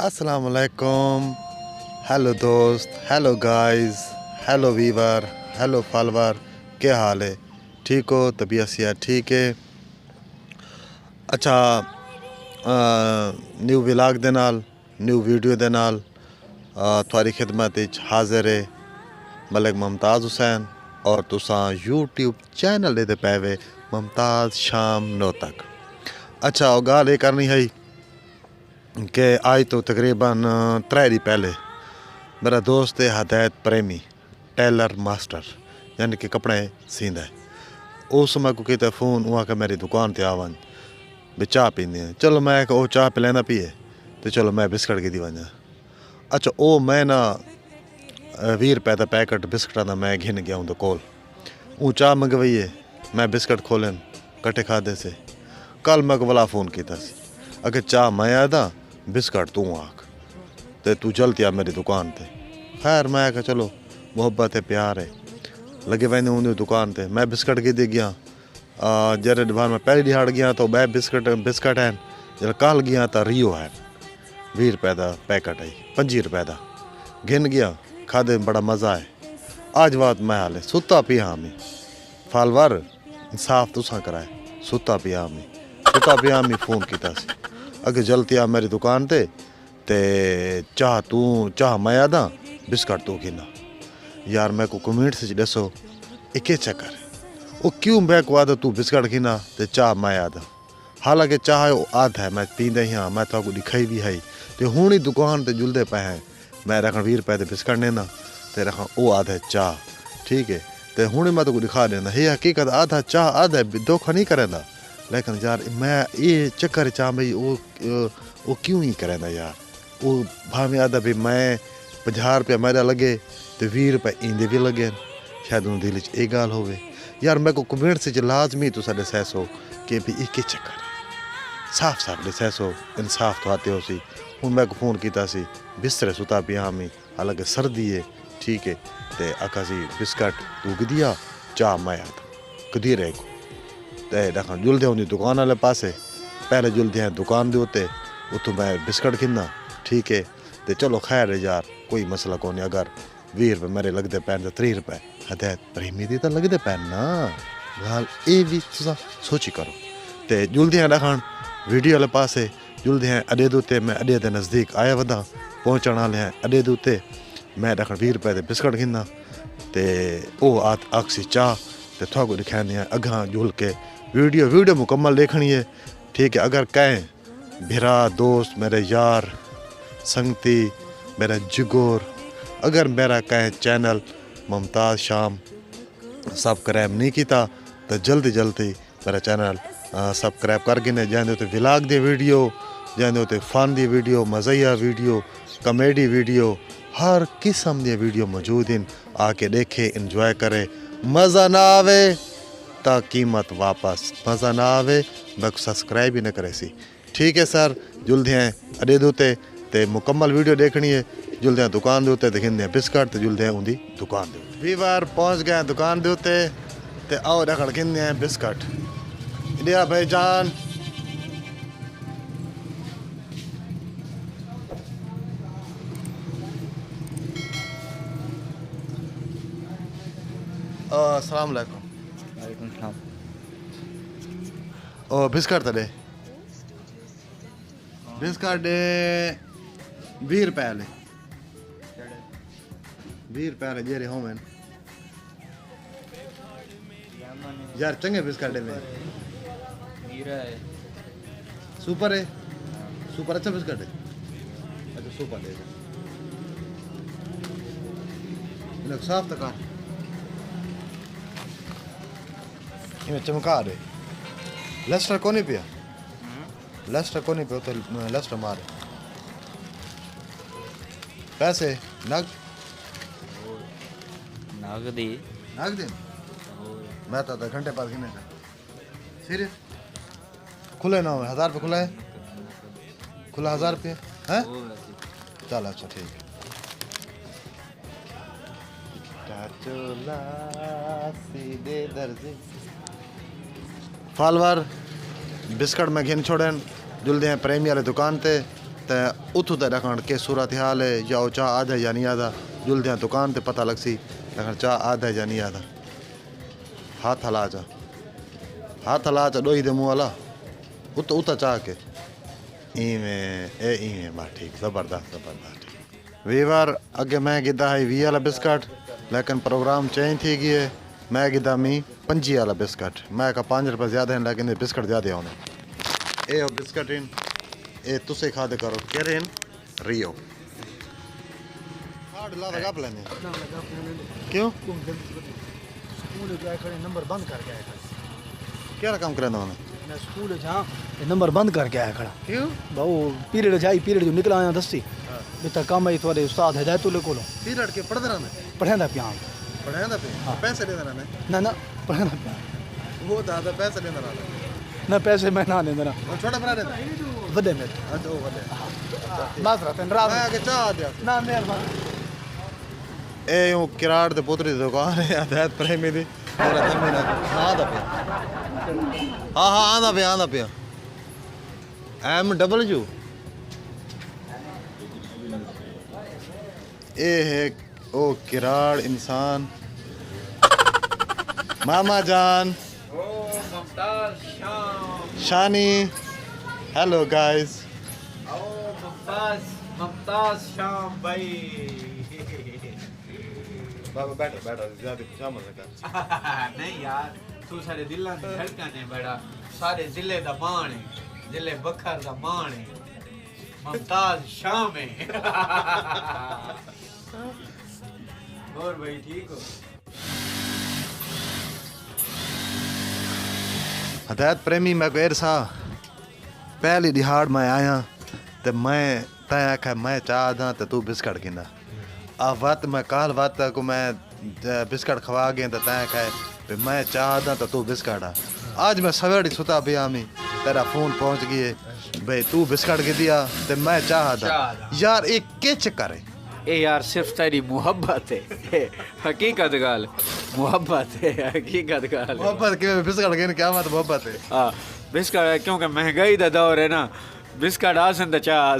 अस्सलाम वालेकुम। हेलो दोस्त, hello guys, hello viewer, hello follower. क्या हाल है? ठीक हो? तबीयत से ठीक है? अच्छा, न्यू व्लॉग दे नाल, न्यू वीडियो दे नाल थोड़ी खिदमत विच हाजिर है मलिक मुमताज़ हुसैन और तुसां यूट्यूब चैनल दे पे वे मुमताज़ शाम नो तक। अच्छा, वो गाल ये करनी है कि आज तो तकरीबन 3 दिन पहले मेरा दोस्त है हदायत प्रेमी टेलर मास्टर यानी कि कपड़े सींदा है। उस समय को कहते फ़ोन वहाँ के मेरी दुकान ते आवन भी चाह पींदे हैं। चलो मैं वो चाह पिलाना पिए तो चलो मैं बिस्किट की दी वजा। अच्छा, वो मैं ना 20 रुपए का पैकेट बिस्किटा का मैं घिन गया उनके कोल। वो चाह मंगवाई है, मैं बिस्किट खोलन कट्टे खादे से। कल मैं वाला फ़ोन किया अगर चाह मैं आदा बिस्किट तू आख तो तू जल्दी आ मेरी दुकान ते। खैर मैं आखा चलो मोहब्बत है प्यार है लगे वैसे उन्हें दुकान ते। मैं बिस्किट की दे गया जरे बार मैं पहली दिहाड़ गया तो बै बिस्किट हैं। जब कल गया तो रियो है 20 रुपए का पैकेट है 25 रुपए का घिन गया खादे बड़ा मज़ा है। आज बात मैं हाले सुता पिया हमें फालवर इंसाफ तुसा कराए सुता पिया हमें फ़ोन किया अगे जल्दी आ मेरी दुकान ते चाह तू चाह मैं आदा बिस्किट तू गिना। यार मैं को कमेंट से दसो एक चक्कर है वो क्यों मैं को आदा तू बिस्किट गिना ते चाह मैं आदा। हालांकि चाह आधा है मैं पींदा ही हाँ मैं तो दिखाई भी है तो हूँ ही दुकान ते जुलदे पे हैं मैं रखा 20 रुपए के बिस्किट लेना तो रखा वो आधा चाह ठीक है तो हूँ मैं तो दिखा देना ये हकीकत आधा चाह आधा धोखा नहीं करेंदा। लेकिन यार मैं ये चक्कर चाह भाई वो क्यों ही करेंदा यार वो भावें आदा भी मैं 50 रुपया मेरा लगे तो 20 रुपये इंदे भी लगे शायद उन दिल च गाल होवे। यार मैं को कमेंट से लाजमी तुसा दसैस हो कि भी एक चक्कर है साफ साफ दसैस हो इंसाफ तो आते हो सी। हूँ मैं को फ़ोन किया सी बिस्तरे सुता पिया हमें हालांकि सर्दी है ठीक है तो आखा सी बिस्किट तू दिया चाह मैं आता कदी रहे को तो रखा जुलदे उन्हें दुकान वाले पासे पहले जुलदे हैं दुकान दे होते उतो मैं बिस्किट खिंदा ठीक है तो चलो खैर है यार कोई मसला को नहीं। अगर 20 रुपये मेरे लगते पैन तो 30 रुपये हदायत प्रेमी दी तो लगते पैन ना गाल ये भी तुसा सोची करो। तो जुलदे हैं रखन वीडियो वाले पासे जुलदे हैं अडे दूते मैं अडे के नज़दीक आया वदा पहुँचने वाले हैं अडे दूते मैं रखन 20 रुपये के बिस्किट खिंदा तो वो आखसी चाह तो थोड़ा दिखाने हैं अगह जुल के वीडियो मुकम्मल देखनी है ठीक है। अगर कहें भिरा दोस्त मेरे यार संगती मेरा जिगोर अगर मेरा कहें चैनल मुमताज़ शाम सब्सक्राइब नहीं किया तो जल्दी मेरा चैनल सब्सक्राइब कर गिने जाने तो व्लॉग दी वीडियो जाने तो फन दी वीडियो मज़ाहिया वीडियो कॉमेडी वीडियो हर किस्म दी वीडियो मौजूद हैं आके देखे इंजॉय करे। मज़ा ना आवे ता कीमत वापस मज़ा ना आवे मैं सब्सक्राइब ही न करे सी ठीक है सर। जुलदे हैं अडे दूते ते मुकम्मल वीडियो देखनी है जुलदे हैं दुकान दे उत्ते दिखने बिस्किट तो जुलदे हैं उनकी दुकान दे वीवर पहुँच गए दुकान दे उत्ते ते आओ रखड़ गिनने हैं बिस्किट इंडिया भाईजान। अस्सलाम वालेकुम। वालेकुम सलाम। ओ बिस्किट तो दे बिस्किट दे 20 रुपए वाले 20 रुपए वाले जेरे होवन यार चंगे बिस्किट दे हीरा है सुपर है सुपर अच्छा बिस्किट है अच्छा सुपर दे इन्हें साफ तक इन्हें चमका दे लेस्टर को नहीं पिया लेस्टर को नहीं पिया तो लेस्टर मारे पैसे नग नगदी नग दिन मैं तो घंटे बाद गिने का फिर खुले ना 1000 रुपये खुला है खुला 1000 रुपये हैं चल अच्छा ठीक है। फॉलोवर बिस्किट में घिन छोड़न जुलदे हैं प्रेमी वाले दुकान ते ते उथू ते रखण के सूरत हाल है या वो चाह आधा या नहीं आधा जुलदे दुकान ते पता लगसी लेकिन चाह आधा या नहीं आधा हाथ हला डोई दे मुँह वाला उता चाह के इवें बा ठीक ज़बरदस्त ठीक वीवर अगे मैं गिदा है 20 वाला बिस्कट लेकिन प्रोग्राम चेंज थी गई है मैं गिदा मी 25 वाला बिस्कट मैं का 5 रुपये ज़्यादा हैं लेकिन ये बिस्कट ज़्यादा होने ए हो बिस्कट इन ए तुसे खाते करो केरे इन रियो कार्ड ला लगा लेने क्यों स्कूल जाए खड़े नंबर बंद करके आया खड़ा क्या काम करना होने मैं स्कूल जा नंबर बंद करके आया खड़ा क्यों बहु पीरियड जो निकला आया दस्ती बिता काम आई थोड़े उस्ताद हिदायत ले कोलो पीरियड के पढ़ते रहने पढ़ांदा पिया पढ़ांदा पे पैसे देना रहने ना पढ़ांदा पिया वो दादा पैसे देना रहने ना पैसे मैं ना देंदा ना और छोटा बना देना वडे में अच्छा वो वाले माजरत रात मैं आगे चाह दिया ना मेहरबानी ए यूं किराड़ ते पुत्री दी दुकान है हिदायत प्रेमी दी मेरा तम्मी ना आंदा पे हाँ आंदा पे MW ए है ओ किराड़ इंसान मामा जान शानी हेलो गाइस ममताज शाम भाई बाबा बैठो ज्यादा शामिल ना कर नहीं यार तू सारे दिलों की धड़कन है बड़ा सारे जिले दा मान है जिले बखर दा मान है ममताज शाम है और भाई ठीक हो हिदायत प्रेमी मैं गैर सा पहली दिहाड़ मैं आया तो मैं तय आखा मैं चाह दा तो तू बिस्कट गिंदा आ वत मैं काल वत को मैं बिस्कट खवा गया तो तय आखा मैं चाह दा तो तू बिस्कट आ आज मैं सवेरे सुता भी आमी तेरा फोन पहुंच गई भाई तू बिस्कट गी दिया तो मैं चाह दा यार एक के चक्कर है ए यार सिर्फ तेरी मोहब्बत है हकीकत गाल मोहब्बत है हकीकत गाल मोहब्बत के बिस्कट गिन क्या मत मोहब्बत है हाँ बिस्कट क्योंकि महंगाई दा दौर है ना बिस्कट आसन तो चाह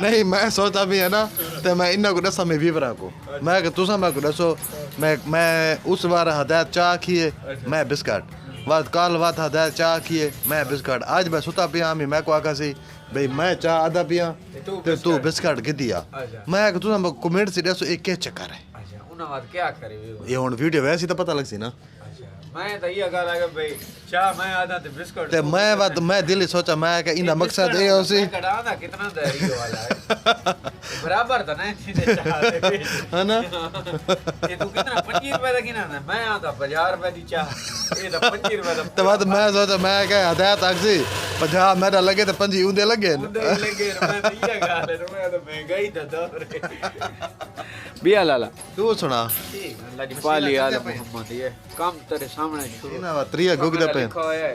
नहीं मैं सोचा भी है ना तो मैं इन्ना को दसा में वीवरा को मैं कि तुसा मैं को दसो मैं उस बार हदायत चाह किए मैं बिस्कट बात काल बात हदायत चाह किए मैं बिस्कट आज मैं सुता पिया मैं को आका सी भाई मैं चाह आधा पिया तो तू बिस्कट गिदिया मैं कि तुसा कमेंट से दसो एक के चक्कर है अच्छा उन्हें बात क्या करे ये हुन वीडियो वैसे तो पता लग सी ना मैं तो ये गल है भाई चाह मैं आधा ते बिस्कुट ते मैं दिल ही सोचा मैं कि इना मकसद ये होसी कड़ाना कितना दरी वाला है बराबर था ना सीधे चाह है ना ये तू कितना 25 रुपए का किना ना मैं आता 50 रुपए दी चाह ये तो 25 रुपए का तो बात मैं सोचा मैं क्या हदायत आगसी 50 मेरा लगे तो 5 ऊंदे लगे लगे मैं तो ये गल है मैं तो महंगाई दा दौर है बिया लाला तू सुना ठीक अल्लाह की पाली आल मोहम्मद ये काम तेरे सामने शुरू इना त्रिया गुगदे पे लिखा है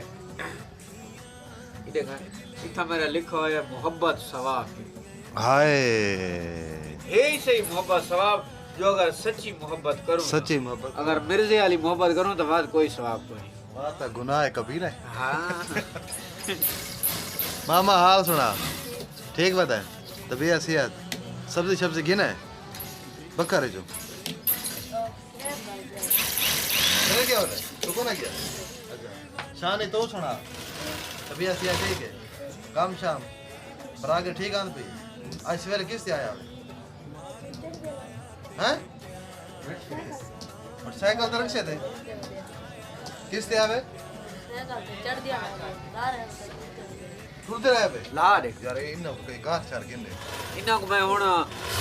ये देखा इतना मेरा लिखा है मोहब्बत सवाब हाय यही सही मोहब्बत सवाब जो अगर सच्ची मोहब्बत करूं सच्ची मोहब्बत अगर मिर्जे वाली मोहब्बत करूं तो बाद कोई सवाब कोई बात है गुनाह है कबीरा है हाँ मामा हाल सुना ठीक बताए तबीयत सेहत सब्जी गिना है बकर है जो अरे क्या हो रहा है रुको ना क्या अच्छा शानी तो सुना तबीयत सेहत ठीक है काम शाम बरागे ठीक आन पे आज सवेरे किस से आया हैं और साइकिल तो रखे थे किस से आवे चढ़ दिया टूटते रहे पे ला दे यार इन्ना कोई घास चार गिन दे इन्ना को मैं हुन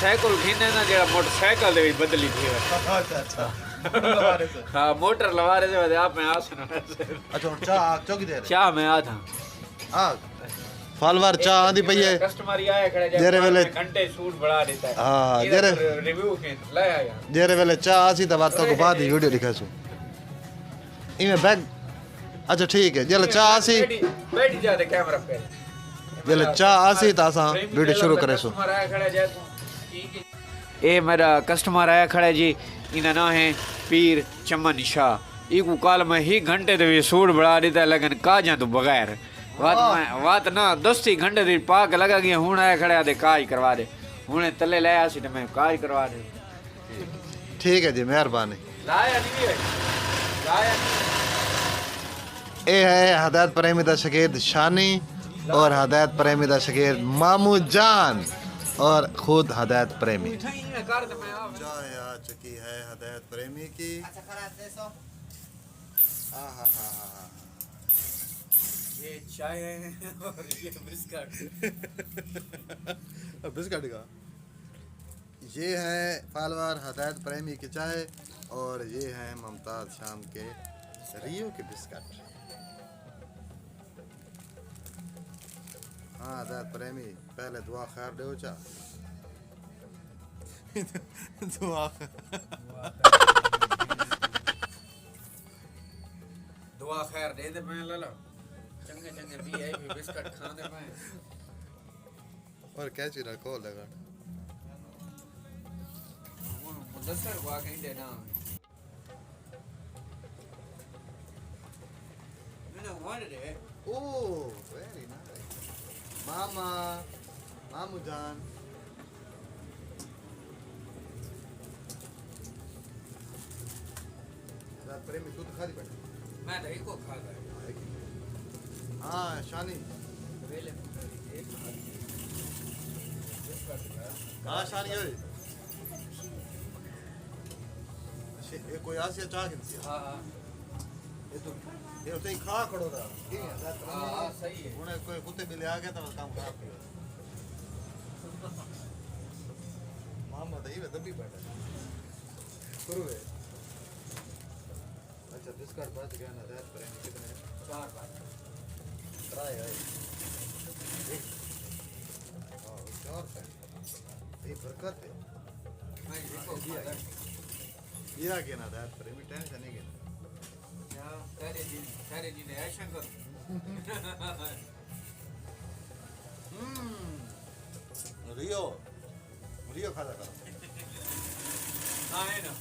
साइकिल खीने ना जेड़ा मोटरसाइकिल दे विच बदली थी अच्छा लवारे से हां मोटर लवारे से आप में आसन अच्छा और चाह चौकी दे रहे चाह में आधा हाँ फलवार चाह आंदी पई है कस्टमर ही आए खड़े जेरे वेले घंटे सूट बढ़ा देता है हाँ जेरे रिव्यू के ले आया जेरे वेले चाह आसी त बात को बाद ही वीडियो दिखासु इमे बैग अच्छा ठीक है जेले चाह आसी बैठ जा दे कैमरा पे जेले चाह आसी त असा वीडियो शुरू करेसु ए मेरा कस्टमर आया खड़ा जी इना नाम है पीर चमन शाह इको काल में ही घंटे तो सूट बढ़ा देता है लेकिन काजा तो बगैर वात ना दोस्ती घंटे दी पाक लगा गया हुन आया खड़ा दे काज करवा दे हुने तले ले आसी ते मैं काज करवा दे ठीक है जी, मेहरबानी। लाया नहीं है लाया ये है हदायत प्रेमी दा शागिर्द शानी और हदायत प्रेमी दा शागिर्द मामू जान और खुद हदायत प्रेमी। नहीं है कर दे मैं चाय आ चुकी है हदायत प्रेमी की। ये चाय है और ये बिस्किट बिस्किट का ये है फालवार हदायत प्रेमी की चाय और ये है मुमताज शाम के रियो के बिस्किट। हाँ हदायत प्रेमी पहले दुआ खैर दो चा दुआ दुआ खैर दे दे मैं ले लो चंगे चंगे वीआईपी बिस्किट खा दे मैं और कैची रखो लगा मुदस्सर हुआ कहीं देना मैंने wanted it oh very nice मामा मामू जान। हदायत प्रेमी तू तो खाली बैठा। मैं दही को खा गया हाँ शानी वेले एक कहाँ शानी है ये कोई आसिया चाह किनसी है हां ये तो ये उसे ही खा खड़ो था ठीक है हां सही है उन्हें कोई कुत्ते बिल्ली आ गया था बस काम खराब किया मोहम्मद ही दबी बैठा शुरू है। अच्छा बिस्किट बच गया ना हदायत प्रेमी कितने चार बार ट्राई है एक हां चार है ये बरकत है मैं इसको खा गया दिया के ना हदायत प्रेमी टेंशन नहीं के क्या तेरे जी ने एक्शन कर रियो रियो खाता करो हां है ना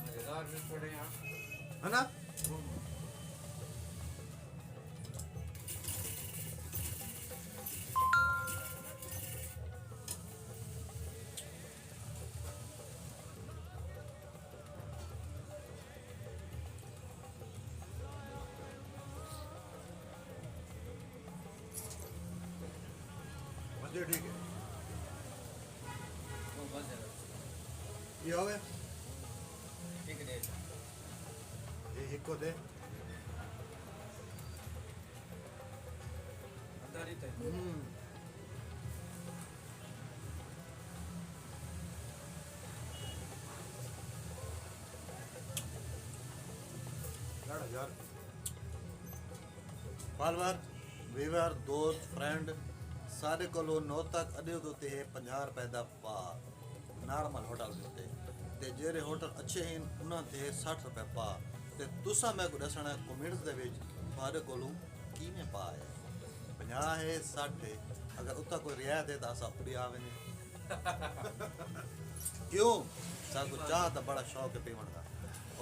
मजेदार भी थोड़े यहाँ है ना मजे ठीक है वो बस है ये हो गया ठीक है ये एक को दे अंदर ही थे यार बार वीवर दोस्त फ्रेंड सारे को नौ तक अदे होते हैं 50 रुपए दा पा नॉर्मल होटल होते ते जेरे होटल अच्छे हैं उन्हां ते 60 रुपए पा ते तुसा मैं को दसना कमेंट्स दे विच सारे कोलों कीने पा है 50 है 60 है अगर उता कोई रियायत है तो असा उड़ी आवे ने क्यों साको चाह ता बड़ा शौक है पीवण का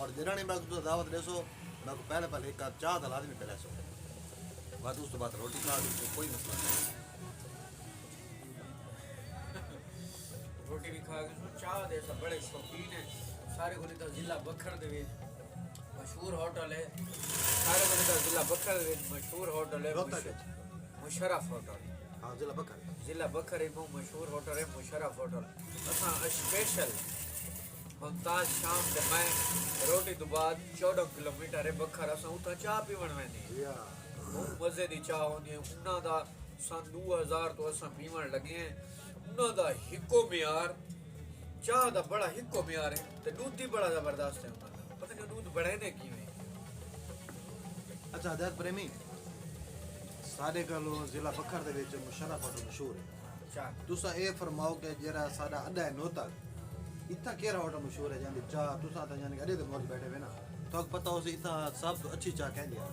और जिरानी मैं को दावत देसो मैं को पहले एक कप चाह दा लाजमी पिला सो बाद उस तो बाद रोटी खा दी तो कोई मसला नहीं रोटी भी खा के चाह दे सब बड़े शौकीन है सारे को तो जिला बखर दे मशहूर होटल है सारे को तो जिला बखर दे मशहूर होटल है मुशर्रफ होटल हाँ जिला बकर है वो मशहूर होटल है मुशर्रफ होटल असा स्पेशल मुमताज शाम ते मैं रोटी तो बाद 14 किलोमीटर है बखर असा उठा चाह पीवण वेंदी बहुत मजे दी चाह होंदी है उन्हां दा सन 2000 तो असा पीवण लगे हैं उन्हां दा हिको म्यार चाह दा बड़ा हिको म्यार है ते दूध भी बड़ा जबरदस्त है उन्हां दा पता नहीं दूध बड़े ने किवें अच्छा हदायत प्रेमी साडे कोलों जिला बखर दे विच मुशर्रफ होटल मशहूर है चाह तुसा ए फरमाओ कि जेरा साडा अड्डा है नोता इतना केरा होटल मशहूर है जानी चाह तुसा ता जानी अड्डे ते मौज बैठे वे ना तो पता हो सी इतना सब तो अच्छी चाह कहंदी है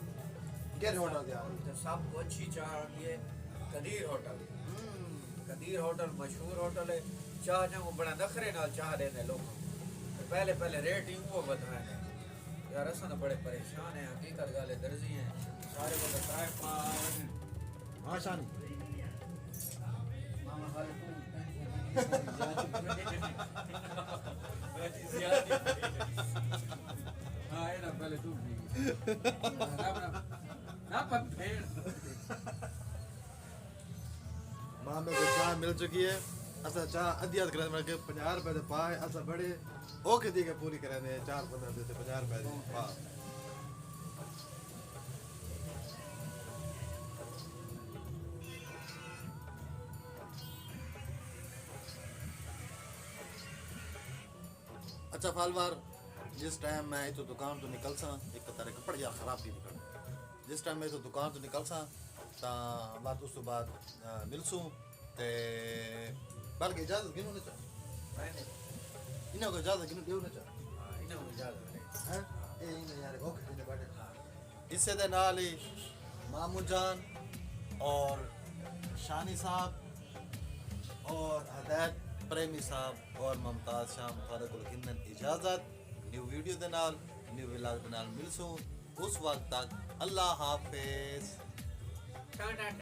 केरे होटल दे तो सब अच्छी चाह ये कदीर होटल कदीर होटल मशहूर होटल है चाह जो बड़ा नखरे नाल चाह देने लोग पहले पहले रेट ही वो बदलाए ने यार असां तो बड़े परेशान हैं हकीकत गाले दर्जी हैं सारे को बताए पार हाँ शानी मामा हाले तू हाँ ये ना पहले तू ना पर भेड़ माँ में को चाह मिल चुकी है असा चाह अदियात कर मतलब के 50 रुपए दे पाए असा बड़े ओके दी के पूरी कराने 4-15 देते 50 रुपए दे पा अच्छा फालवार जिस टाइम मैं तो दुकान तो निकल सा एक तरह कपड़े यार खराब भी निकल जिस टाइम मैं तो दुकान तो निकल सा ता बात उस तो बाद मिलसूं ते बल्कि इजाजत गिनो ने चा मैंने इन्हें को इजाजत गिनो देव ने चा इन्हें इजाजत है हैं ए इन्हें यार ओके इन्हें बैठे इससे दे नाल ही मामू जान और शानी साहब और हदैत प्रेमी साहब और मुमताज शाम थारे को गिनन इजाजत न्यू वीडियो दे नाल न्यू व्लॉग दे नाल मिलसूं उस वक्त तक अल्लाह हाफिज टाटा